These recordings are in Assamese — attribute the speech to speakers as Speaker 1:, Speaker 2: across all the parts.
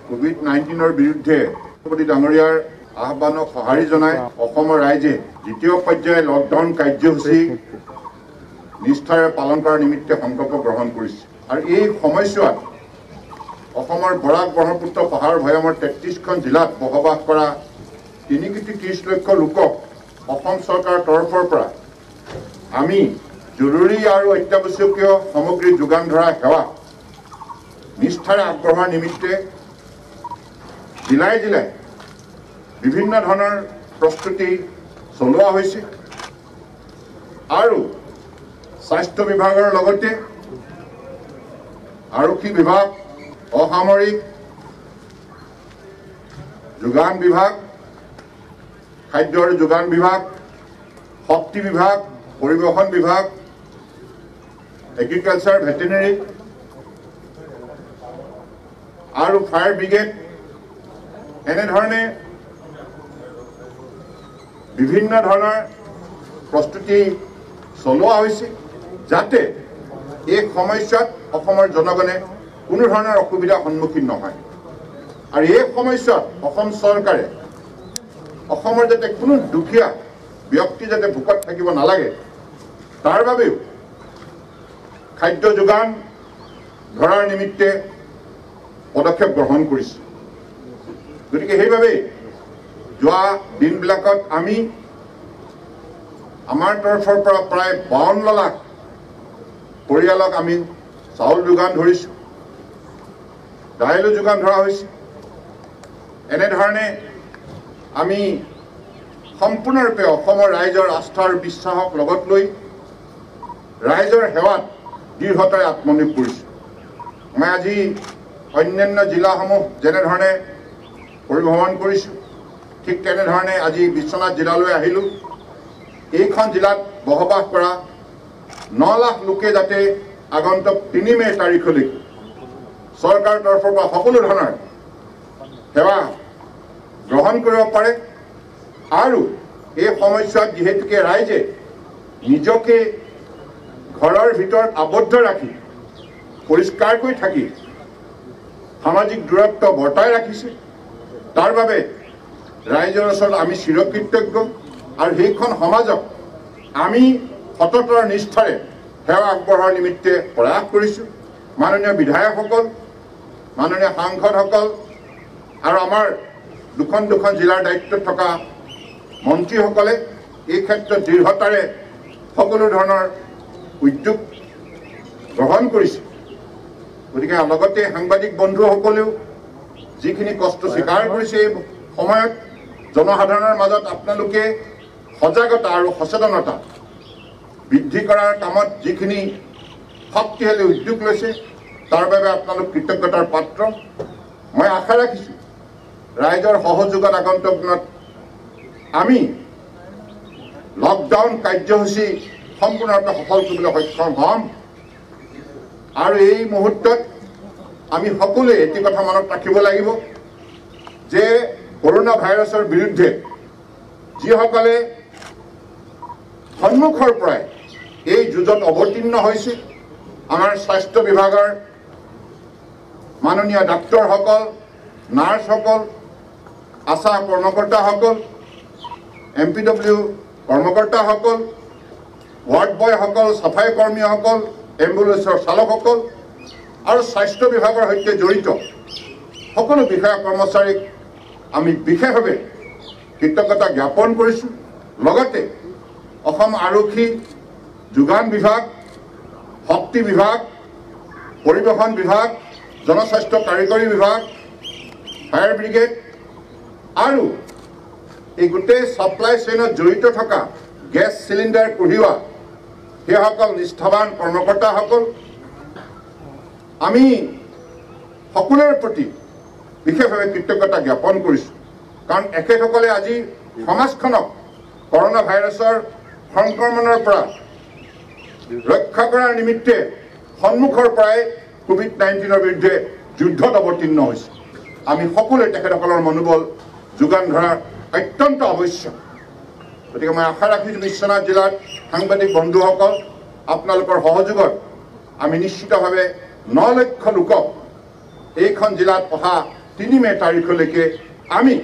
Speaker 1: কোভিড-19 বিৰুদ্ধে ৰাষ্ট্ৰপতি ডাঙৰীয়াৰ আহ্বানক সঁহাৰি জনাই অসমৰ ৰাইজে দ্বিতীয় পৰ্যায়ৰ লকডাউন কাৰ্যসূচী নিষ্ঠাৰে পালন কৰাৰ নিমিত্তে সংকল্প গ্ৰহণ কৰিছে। আৰু এই সময়ছোৱাত অসমৰ বৰাক ব্ৰহ্মপুত্ৰ পাহাৰ ভৈয়ামৰ 33খন জিলাত বসবাস কৰা 3,30 লক্ষ লোকক অসম চৰকাৰৰ তৰফৰ পৰা আমি জৰুৰী আৰু অত্যাৱশ্যকীয় সামগ্ৰী যোগান ধৰা সেৱা নিষ্ঠাৰে আগবঢ়োৱাৰ নিমিত্তে জিলাই জিলাই বিভিন্ন ধৰণৰ প্ৰস্তুতি চলোৱা হৈছে আৰু স্বাস্থ্য বিভাগৰ লগতে আৰক্ষী বিভাগ, অসামৰিক যোগান বিভাগ, খাদ্য আৰু যোগান বিভাগ, শক্তি বিভাগ, পৰিবহণ বিভাগ, এগ্ৰিকালচাৰ, ভেটেনেৰী আৰু ফায়াৰ ব্ৰিগেড এনেধৰণে বিভিন্ন ধৰণৰ প্ৰস্তুতি চলোৱা হৈছে যাতে এই সময়ছোৱাত অসমৰ জনগণে কোনো ধৰণৰ অসুবিধাৰ সন্মুখীন নহয়। আৰু এই সময়ছোৱাত অসম চৰকাৰে অসমৰ যাতে কোনো দুখীয়া ব্যক্তি যাতে ভোকত থাকিব নালাগে তাৰ বাবেও খাদ্য যোগান ধৰাৰ নিমিত্তে পদক্ষেপ গ্ৰহণ কৰিছে। গতিকে সেইবাবেই যোৱা দিনবিলাকত আমি আমাৰ তৰফৰ পৰা প্ৰায় 52 লাখ পৰিয়ালক আমি চাউল যোগান ধৰিছোঁ, দাইলো যোগান ধৰা হৈছে। এনেধৰণে আমি সম্পূৰ্ণৰূপে অসমৰ ৰাইজৰ আস্থা আৰু বিশ্বাসক লগত লৈ ৰাইজৰ সেৱাত দৃঢ়তাৰে আত্মনিয়োগ কৰিছোঁ। মই আজি অন্যান্য জিলাসমূহ যেনেধৰণে পৰিভ্ৰমণ কৰিছোঁ ঠিক তেনেধৰণে আজি বিশ্বনাথ জিলালৈ আহিলোঁ। এইখন জিলাত বসবাস কৰা 9 লাখ লোকে যাতে আগন্তুক 3 মে' তাৰিখলৈকে চৰকাৰৰ তৰফৰ পৰা সকলো ধৰণৰ সেৱা গ্ৰহণ কৰিব পাৰে আৰু এই সময়ছোৱাত যিহেতুকে ৰাইজে নিজকে ঘৰৰ ভিতৰত আবদ্ধ ৰাখি পৰিষ্কাৰকৈ থাকি সামাজিক দূৰত্ব বৰ্তাই ৰাখিছে, তাৰ বাবে ৰাইজৰ ওচৰত আমি চিৰকৃতজ্ঞ আৰু সেইখন সমাজক আমি সততৰ নিষ্ঠাৰে সেৱা আগবঢ়োৱাৰ নিমিত্তে প্ৰয়াস কৰিছোঁ। মাননীয় বিধায়কসকল, মাননীয় সাংসদসকল আৰু আমাৰ দুখন জিলাৰ দায়িত্বত থকা মন্ত্ৰীসকলে এই ক্ষেত্ৰত দৃঢ়তাৰে সকলো ধৰণৰ উদ্যোগ গ্ৰহণ কৰিছে। গতিকে লগতে সাংবাদিক বন্ধুসকলেও যিখিনি কষ্ট স্বীকাৰ কৰিছে এই সময়ত জনসাধাৰণৰ মাজত আপোনালোকে সজাগতা আৰু সচেতনতা বৃদ্ধি কৰাৰ কামত যিখিনি শক্তিশালী উদ্যোগ লৈছে তাৰ বাবে আপোনালোক কৃতজ্ঞতাৰ পাত্ৰ। মই আশা ৰাখিছোঁ ৰাইজৰ সহযোগত আগন্তুক দিনত আমি লকডাউন কাৰ্যসূচী সম্পূৰ্ণৰূপে সফল কৰিবলৈ সক্ষম হ'ম। আৰু এই মুহূৰ্তত আমি সকলোৱে এটি কথা মনত ৰাখিব লাগিব যে কৰোনা ভাইৰাছৰ বিৰুদ্ধে যিসকলে সন্মুখৰ পৰাই এই যুঁজত অৱতীৰ্ণ হৈছে আমাৰ স্বাস্থ্য বিভাগৰ মাননীয় ডাক্তৰসকল, নাৰ্ছসকল, আশা কৰ্মকৰ্তাসকল, MPW কৰ্মকৰ্তাসকল, ৱাৰ্ড বয়সকল, চাফাই কৰ্মীসকল, এম্বুলেন্সৰ চালকসকল আৰু স্বাস্থ্য বিভাগৰ সৈতে জড়িত সকলো বিষয়া কৰ্মচাৰীক আমি বিশেষভাৱে কৃতজ্ঞতা জ্ঞাপন কৰিছোঁ। লগতে অসম আৰক্ষী, যোগান বিভাগ, শক্তি বিভাগ, পৰিবহণ বিভাগ, জনস্বাস্থ্য কাৰিকৰী বিভাগ, ফায়াৰ ব্ৰিগেড আৰু এই গোটেই ছাপ্লাই চেইনত জড়িত থকা গেছ চিলিণ্ডাৰ কঢ়িওৱা সেইসকল নিষ্ঠাৱান কৰ্মকৰ্তাসকল আমি সকলোৰে প্ৰতি বিশেষভাৱে কৃতজ্ঞতা জ্ঞাপন কৰিছোঁ। কাৰণ এখেতসকলে আজি সমাজখনক কৰোনা ভাইৰাছৰ সংক্ৰমণৰ পৰা ৰক্ষা কৰাৰ নিমিত্তে সন্মুখৰ পৰাই কোভিড-19 বিৰুদ্ধে যুদ্ধত অৱতীৰ্ণ হৈছে। আমি সকলোৱে তেখেতসকলৰ মনোবল যোগান ধৰা অত্যন্ত আৱশ্যক। গতিকে মই আশা ৰাখিছোঁ বিশ্বনাথ জিলাত সাংবাদিক বন্ধুসকল আপোনালোকৰ সহযোগত আমি নিশ্চিতভাৱে 9 লক্ষ লোকক এইখন জিলাত অহা 3 মে তাৰিখলৈকে আমি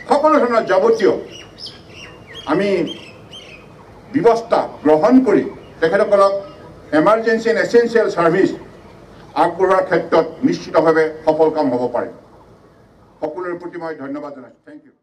Speaker 1: সকলো ধৰণৰ যাৱতীয় আমি ব্যৱস্থা গ্ৰহণ কৰি তেখেতসকলক এমাৰ্জেঞ্চি এণ্ড এছেঞ্চিয়েল ছাৰ্ভিচ আগবঢ়োৱাৰ ক্ষেত্ৰত নিশ্চিতভাৱে সফল কাম হ'ব পাৰে। সকলোৰে প্ৰতি মই ধন্যবাদ জনাইছোঁ। Thank U.